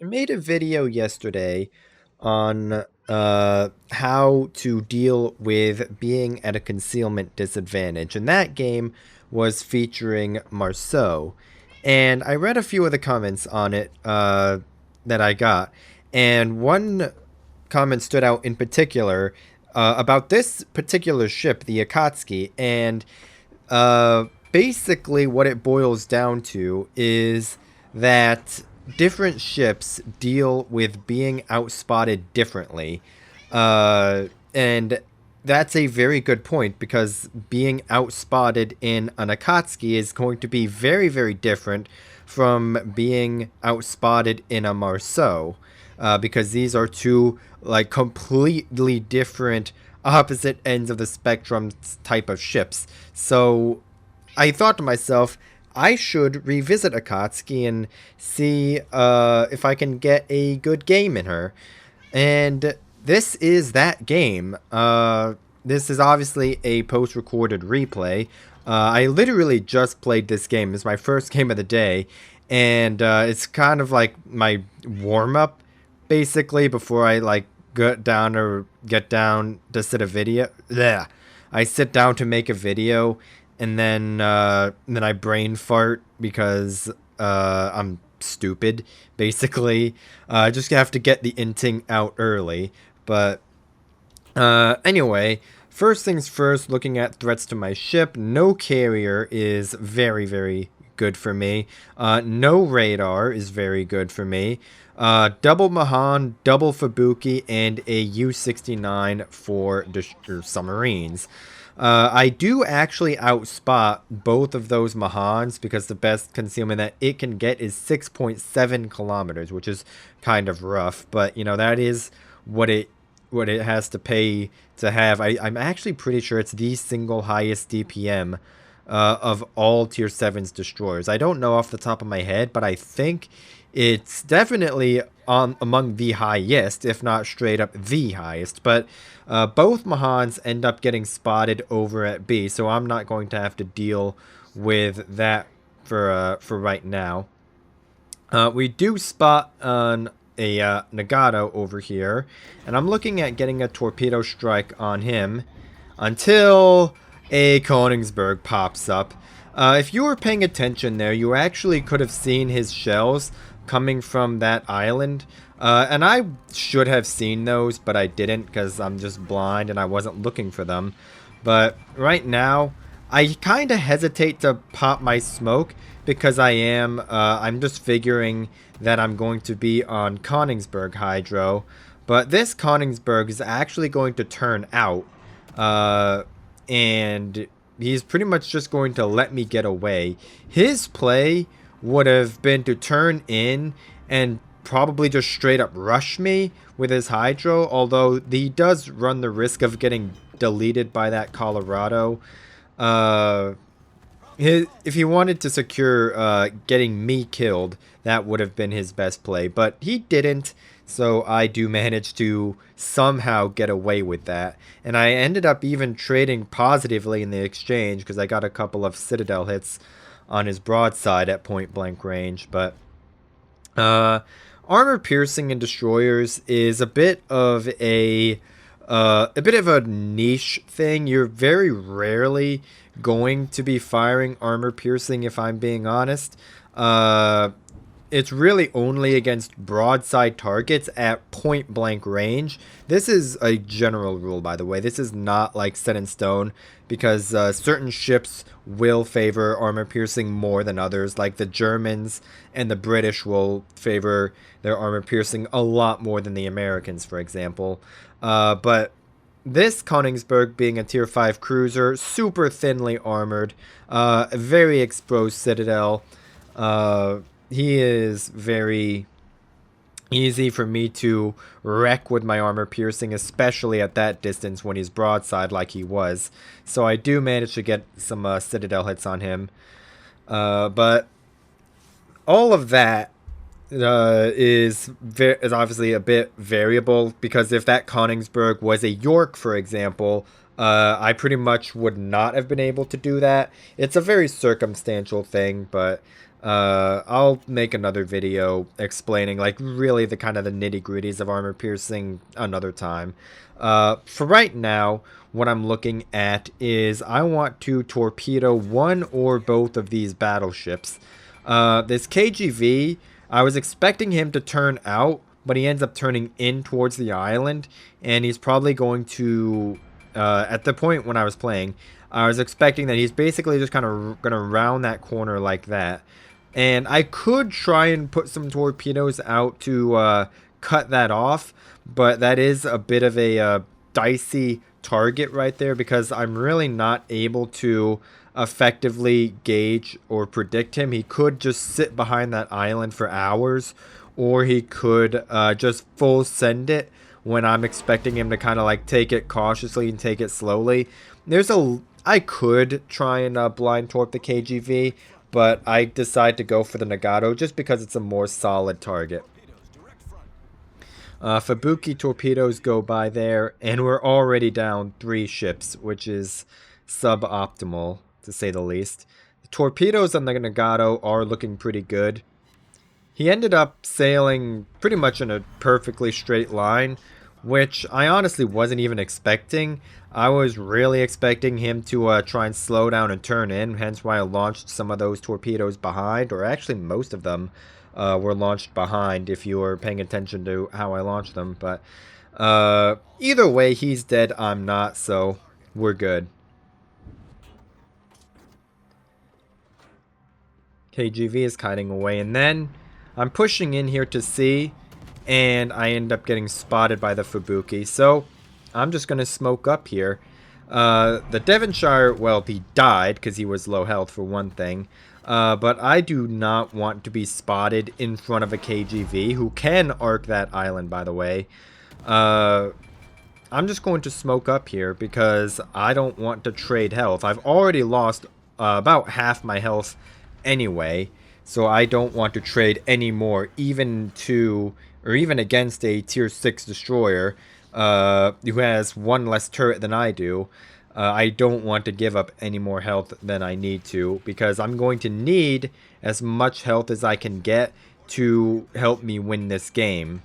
I made a video yesterday on how to deal with being at a concealment disadvantage, and that game was featuring Marceau. And I read a few of the comments on it that I got, and one comment stood out in particular about this particular ship, the Akatsuki, and basically what it boils down to is that different ships deal with being outspotted differently. And that's a very good point because being outspotted in an Akatsuki is going to be very, very different from being outspotted in a Marceau. Because these are two like completely different opposite ends of the spectrum type of ships. So I thought to myself, I should revisit Akatsuki and see if I can get a good game in her. And this is that game. This is obviously a post-recorded replay. I literally just played this game. It's my first game of the day. And it's kind of like my warm-up, basically, before I like get down to sit a video. Yeah, I sit down to make a video, and then I brain fart because I'm stupid. Basically, I just have to get the inting out early. But anyway, first things first. Looking at threats to my ship, no carrier is very, very good for me. No radar is very good for me. Double Mahan, double Fubuki, and a U-69 for submarines. I do actually outspot both of those Mahans because the best concealment that it can get is 6.7 kilometers, which is kind of rough. But, you know, that is what it has to pay to have. I'm actually pretty sure it's the single highest DPM of all Tier 7's destroyers. I don't know off the top of my head, but I think it's definitely among the highest, if not straight up the highest. But both Mahans end up getting spotted over at B, so I'm not going to have to deal with that for right now. We do spot on a Nagato over here, and I'm looking at getting a torpedo strike on him until a Königsberg pops up. If you were paying attention there, you actually could have seen his shells coming from that island. And I should have seen those, but I didn't because I'm just blind and I wasn't looking for them. But right now, I kind of hesitate to pop my smoke because I'm just figuring that I'm going to be on Königsberg Hydro. But this Königsberg is actually going to turn out. And he's pretty much just going to let me get away. His play would have been to turn in and probably just straight up rush me with his Hydro, although he does run the risk of getting deleted by that Colorado. If he wanted to secure getting me killed, that would have been his best play, but he didn't. So I do manage to somehow get away with that. And I ended up even trading positively in the exchange because I got a couple of Citadel hits on his broadside at point blank range. But armor piercing in destroyers is a bit of a niche thing. You're very rarely going to be firing armor piercing, if I'm being honest. It's really only against broadside targets at point blank range. This is a general rule, by the way. This is not like set in stone because certain ships will favor armor piercing more than others. Like the Germans and the British will favor their armor piercing a lot more than the Americans, for example. But this Königsberg being a tier 5 cruiser, super thinly armored, a very exposed citadel. He is very easy for me to wreck with my armor piercing, especially at that distance when he's broadside like he was. So I do manage to get some Citadel hits on him. But all of that is obviously a bit variable, because if that Königsberg was a York, for example, I pretty much would not have been able to do that. It's a very circumstantial thing, but I'll make another video explaining like really the kind of the nitty-gritties of armor piercing another time. For right now, what I'm looking at is I want to torpedo one or both of these battleships. This KGV, I was expecting him to turn out, but he ends up turning in towards the island, and he's probably going to, at the point when I was playing, I was expecting that he's basically just kind of going to round that corner like that. And I could try and put some torpedoes out to cut that off, but that is a bit of a dicey target right there because I'm really not able to effectively gauge or predict him. He could just sit behind that island for hours, or he could just full send it when I'm expecting him to kind of like take it cautiously and take it slowly. I could try and blind torp the KGV, but I decide to go for the Nagato just because it's a more solid target. Fubuki torpedoes go by there, and we're already down 3 ships, which is suboptimal, to say the least. The torpedoes on the Nagato are looking pretty good. He ended up sailing pretty much in a perfectly straight line, which I honestly wasn't even expecting. I was really expecting him to try and slow down and turn in, hence why I launched some of those torpedoes behind, or actually most of them were launched behind if you were paying attention to how I launched them. But either way, he's dead, I'm not, so we're good. KGV is kiting away, and then I'm pushing in here to see, and I end up getting spotted by the Fubuki, so I'm just going to smoke up here. The Devonshire, well, he died because he was low health for one thing, but I do not want to be spotted in front of a KGV, who can arc that island, by the way. I'm just going to smoke up here because I don't want to trade health. I've already lost about half my health anyway, so I don't want to trade any more, even against a tier 6 destroyer who has one less turret than I do. I don't want to give up any more health than I need to, because I'm going to need as much health as I can get to help me win this game.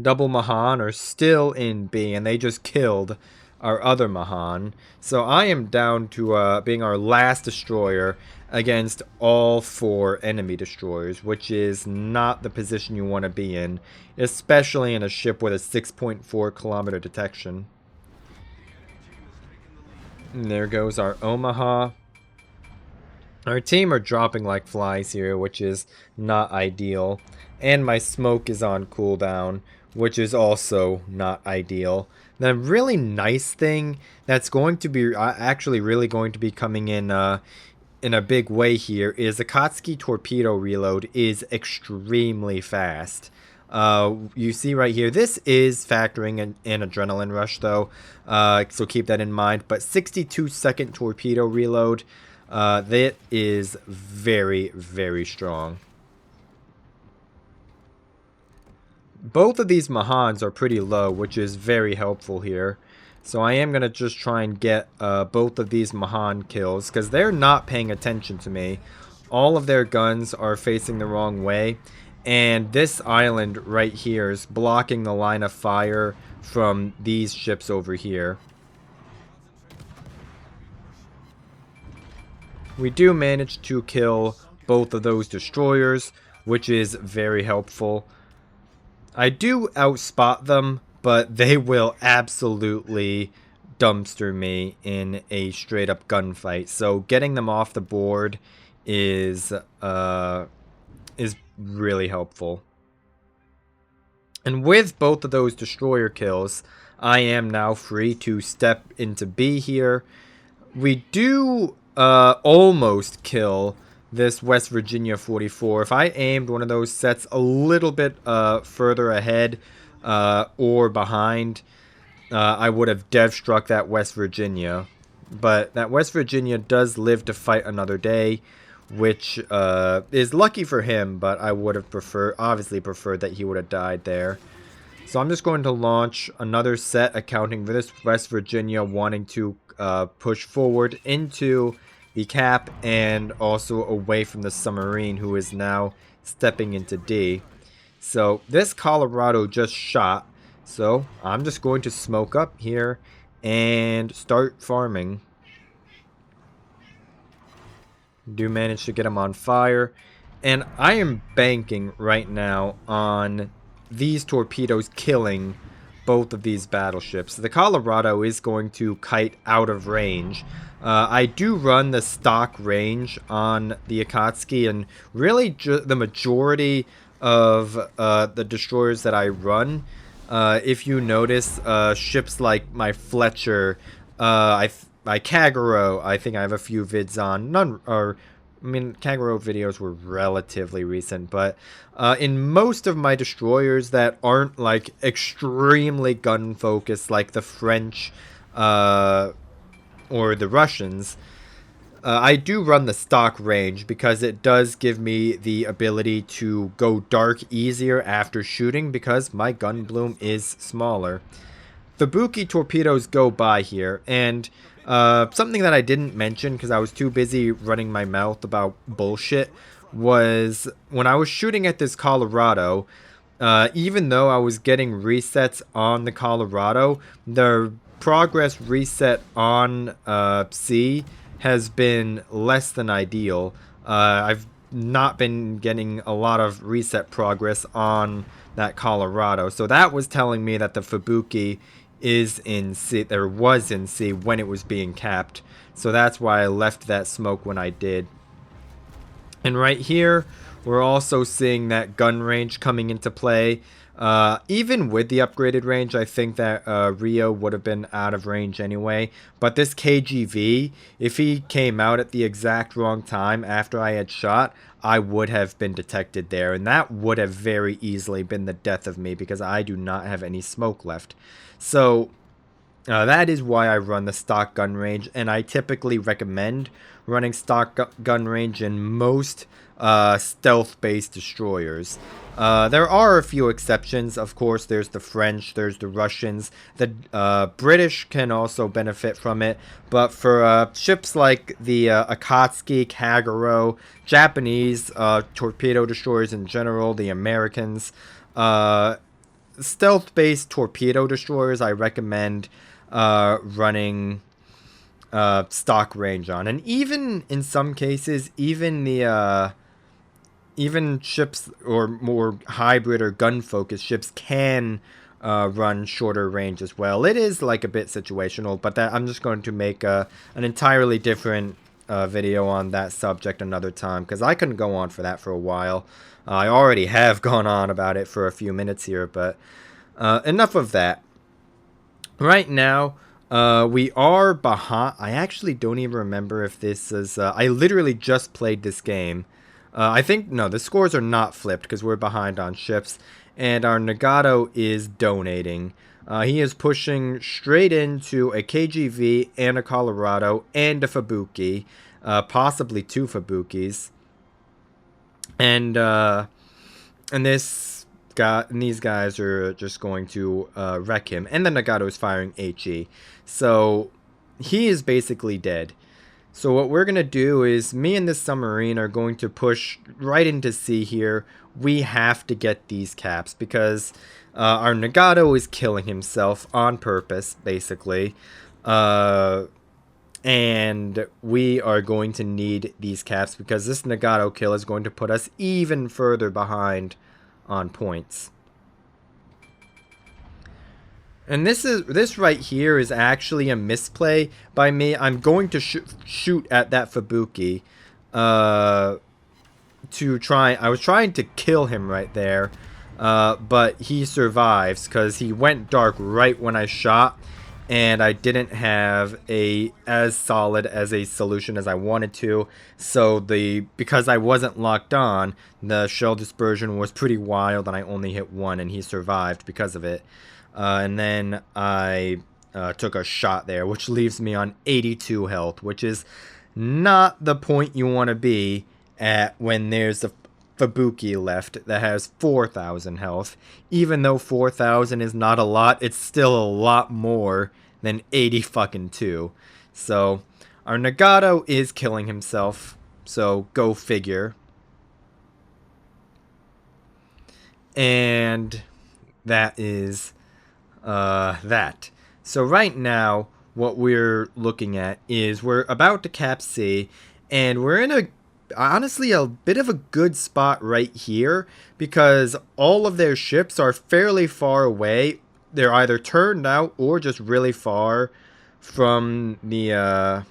Double Mahan are still in B, and they just killed our other Mahan. So I am down to being our last destroyer against all 4 enemy destroyers, which is not the position you want to be in, especially in a ship with a 6.4 kilometer detection. And there goes our Omaha. Our team are dropping like flies here, which is not ideal. And my smoke is on cooldown, which is also not ideal. The really nice thing that's going to be actually really going to be coming in a big way here is Akatsuki torpedo reload is extremely fast. You see right here, this is factoring an adrenaline rush though, so keep that in mind. But 62-second torpedo reload, that is very, very strong. Both of these Mahans are pretty low, which is very helpful here. So I am going to just try and get both of these Mahan kills, because they're not paying attention to me. All of their guns are facing the wrong way, and this island right here is blocking the line of fire from these ships over here. We do manage to kill both of those destroyers, which is very helpful. I do outspot them, but they will absolutely dumpster me in a straight up gunfight. So getting them off the board is really helpful. And with both of those destroyer kills, I am now free to step into B here. We do almost kill this West Virginia 44. If I aimed one of those sets a little bit further ahead or behind, I would have dev struck that West Virginia. But that West Virginia does live to fight another day, which is lucky for him, but I would have obviously preferred that he would have died there. So I'm just going to launch another set accounting for this West Virginia wanting to push forward into the cap and also away from the submarine, who is now stepping into D. So this Colorado just shot. So I'm just going to smoke up here and start farming. Do manage to get him on fire. And I am banking right now on these torpedoes killing both of these battleships. The Colorado is going to kite out of range. I do run the stock range on the Akatsuki, and really the majority of the destroyers that I run, if you notice, ships like my Fletcher, my Kagero, I think I have a few vids on. None are, I mean, Kagero videos were relatively recent, but in most of my destroyers that aren't like extremely gun focused, like the French or the Russians, I do run the stock range because it does give me the ability to go dark easier after shooting because my gun bloom is smaller. Fubuki torpedoes go by here, and something that I didn't mention because I was too busy running my mouth about bullshit was when I was shooting at this Colorado, even though I was getting resets on the Colorado, the progress reset on C has been less than ideal. I've not been getting a lot of reset progress on that Colorado, so that was telling me that the Fubuki is in C, or was in C when it was being capped. So that's why I left that smoke when I did. And right here, we're also seeing that gun range coming into play. Even with the upgraded range, I think that Rio would have been out of range anyway. But this KGV, if he came out at the exact wrong time after I had shot, I would have been detected there. And that would have very easily been the death of me because I do not have any smoke left. So that is why I run the stock gun range. And I typically recommend running stock gun range in most stealth-based destroyers. There are a few exceptions. Of course, there's the French, there's the Russians. The British can also benefit from it. But for ships like the Akatsuki, Kagero, Japanese torpedo destroyers in general, the Americans, stealth-based torpedo destroyers, I recommend running stock range on. And even in some cases, even the even ships or more hybrid or gun focused ships can run shorter range as well. It is like a bit situational, but that I'm just going to make an entirely different video on that subject another time because I couldn't go on for that for a while. I already have gone on about it for a few minutes here, but enough of that. Right now, we are behind. I actually don't even remember if this is... I literally just played this game. I think, no, the scores are not flipped because we're behind on ships. And our Nagato is donating. He is pushing straight into a KGV and a Colorado and a Fubuki. Possibly two Fubukis. And these guys are just going to wreck him. And the Nagato is firing HE. So he is basically dead. So what we're going to do is me and this submarine are going to push right into sea here. We have to get these caps because our Nagato is killing himself on purpose, basically. And we are going to need these caps because this Nagato kill is going to put us even further behind on points. And this right here is actually a misplay by me. I'm going to shoot at that Fubuki to try. I was trying to kill him right there, but he survives because he went dark right when I shot, and I didn't have as solid as a solution as I wanted to. So because I wasn't locked on, the shell dispersion was pretty wild, and I only hit one, and he survived because of it. And then I took a shot there, which leaves me on 82 health, which is not the point you want to be at when there's a Fubuki left that has 4,000 health. Even though 4,000 is not a lot, it's still a lot more than 80 fucking 2. So Our Nagato is killing himself, so go figure. And that is that. So right now, what we're looking at is we're about to cap C, and we're in honestly a bit of a good spot right here because all of their ships are fairly far away. They're either turned out or just really far from the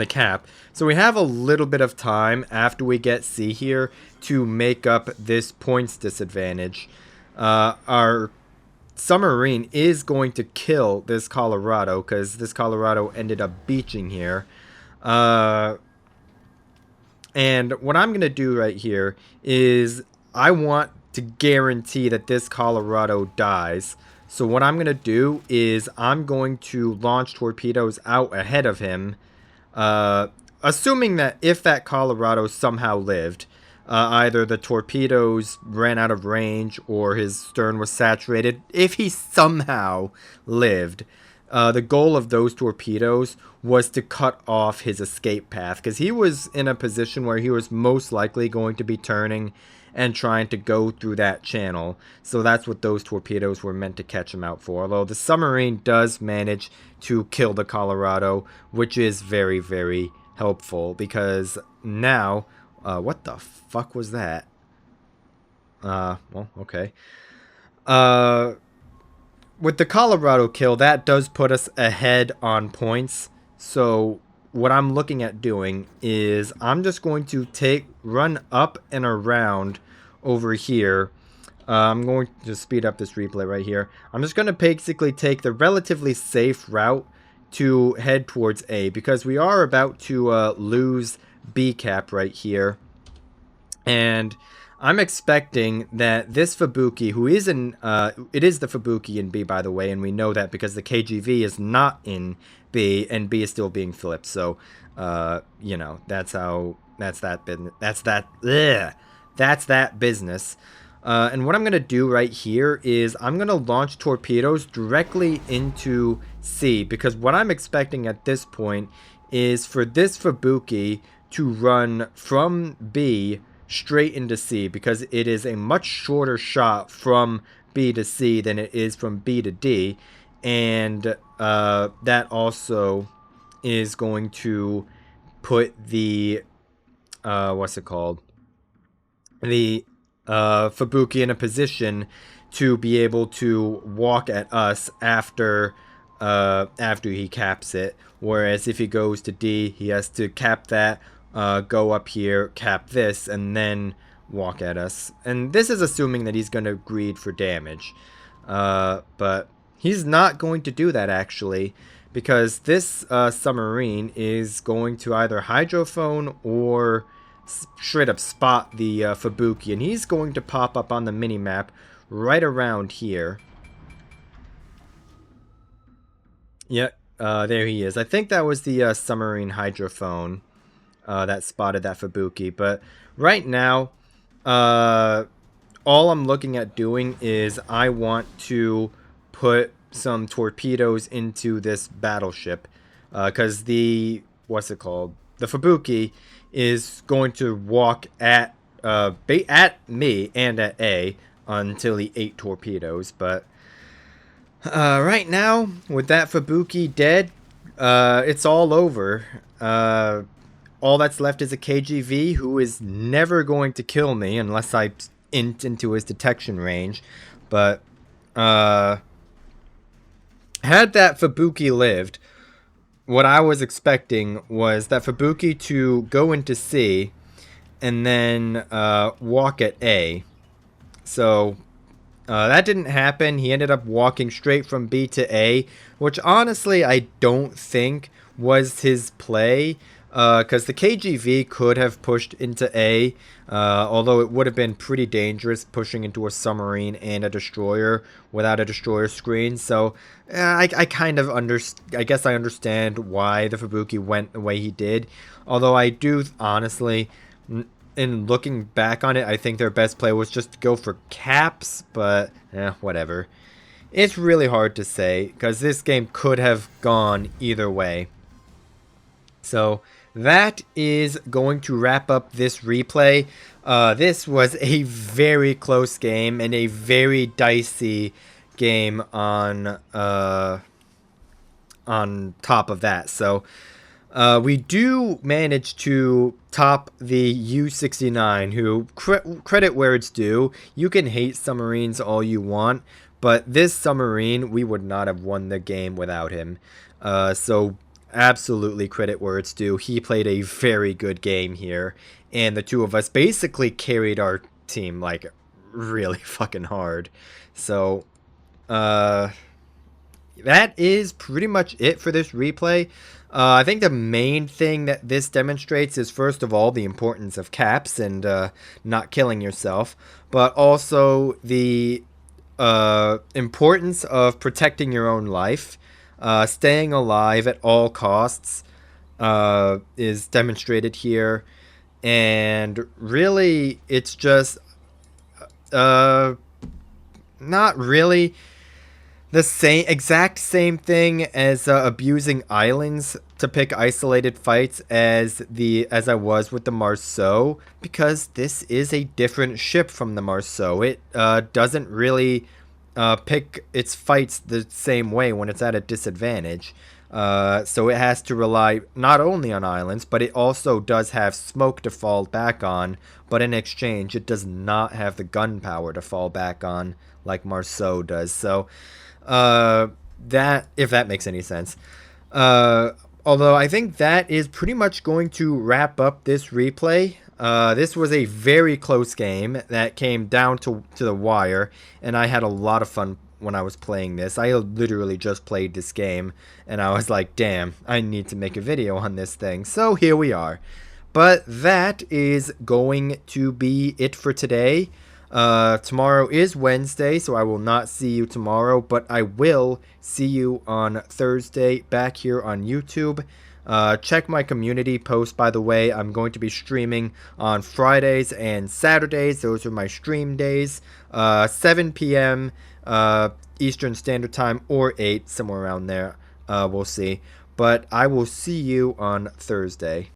cap. So we have a little bit of time after we get C here to make up this points disadvantage. Our submarine is going to kill this Colorado because this Colorado ended up beaching here. And what I'm going to do right here is I want to guarantee that this Colorado dies. So what I'm going to do is I'm going to launch torpedoes out ahead of him. Assuming that if that Colorado somehow lived, either the torpedoes ran out of range or his stern was saturated, if he somehow lived, the goal of those torpedoes was to cut off his escape path because he was in a position where he was most likely going to be turning and trying to go through that channel. So that's what those torpedoes were meant to catch him out for. Although the submarine does manage to kill the Colorado, which is very, very helpful because now, what the fuck was that? Well, okay. With the Colorado kill, that does put us ahead on points. So what I'm looking at doing is I'm just going to run up and around over here. I'm going to speed up this replay right here. I'm just going to basically take the relatively safe route to head towards A because we are about to lose B cap right here. And I'm expecting that this Fubuki, who is in, it is the Fubuki in B, by the way, and we know that because the KGV is not in B, and B is still being flipped. So, you know, that's that business. That's that business. And what I'm going to do right here is I'm going to launch torpedoes directly into C, because what I'm expecting at this point is for this Fubuki to run from B straight into C, because it is a much shorter shot from B to C than it is from B to D, and that also is going to put the what's it called, the Fubuki in a position to be able to walk at us after he caps it, whereas if he goes to D, he has to cap that, go up here, cap this, and then walk at us. And this is assuming that he's going to greed for damage. But he's not going to do that, actually, because this submarine is going to either hydrophone or straight up spot the Fubuki. And he's going to pop up on the minimap right around here. Yep, there he is. I think that was the submarine hydrophone that spotted that Fubuki. But right now, all I'm looking at doing is I want to put some torpedoes into this battleship, because the Fubuki is going to walk at me and at A until he ate torpedoes. But right now, with that Fubuki dead, it's all over. All that's left is a KGV who is never going to kill me unless I int into his detection range. But had that Fubuki lived, what I was expecting was that Fubuki to go into C and then walk at A. So that didn't happen. He ended up walking straight from B to A, which honestly I don't think was his play. Because the KGV could have pushed into A, although it would have been pretty dangerous pushing into a submarine and a destroyer without a destroyer screen. So I kind of I guess I understand why the Fubuki went the way he did. Although I do honestly, in looking back on it, I think their best play was just to go for caps. But whatever. It's really hard to say because this game could have gone either way. So that is going to wrap up this replay. This was a very close game and a very dicey game on top of that. So we do manage to top the U69, who, credit where it's due. You can hate submarines all you want, but this submarine, we would not have won the game without him. So absolutely credit where it's due. He played a very good game here, and the two of us basically carried our team like really fucking hard. So that is pretty much it for this replay. I think the main thing that this demonstrates is, first of all, the importance of caps and not killing yourself, but also the importance of protecting your own life. Staying alive at all costs is demonstrated here, and really, it's just not really the exact same thing as abusing islands to pick isolated fights as I was with the Marceau, because this is a different ship from the Marceau. It doesn't really pick its fights the same way when it's at a disadvantage. So it has to rely not only on islands, but it also does have smoke to fall back on, but in exchange it does not have the gunpowder to fall back on like Marceau does. So that, if that makes any sense. Although I think that is pretty much going to wrap up this replay. This was a very close game that came down to the wire, and I had a lot of fun when I was playing this. I literally just played this game, and I was like, damn, I need to make a video on this thing. So here we are. But that is going to be it for today. Tomorrow is Wednesday, so I will not see you tomorrow, but I will see you on Thursday back here on YouTube. Check my community post, by the way. I'm going to be streaming on Fridays and Saturdays. Those are my stream days. 7 p.m. Eastern Standard Time, or 8, somewhere around there. We'll see. But I will see you on Thursday.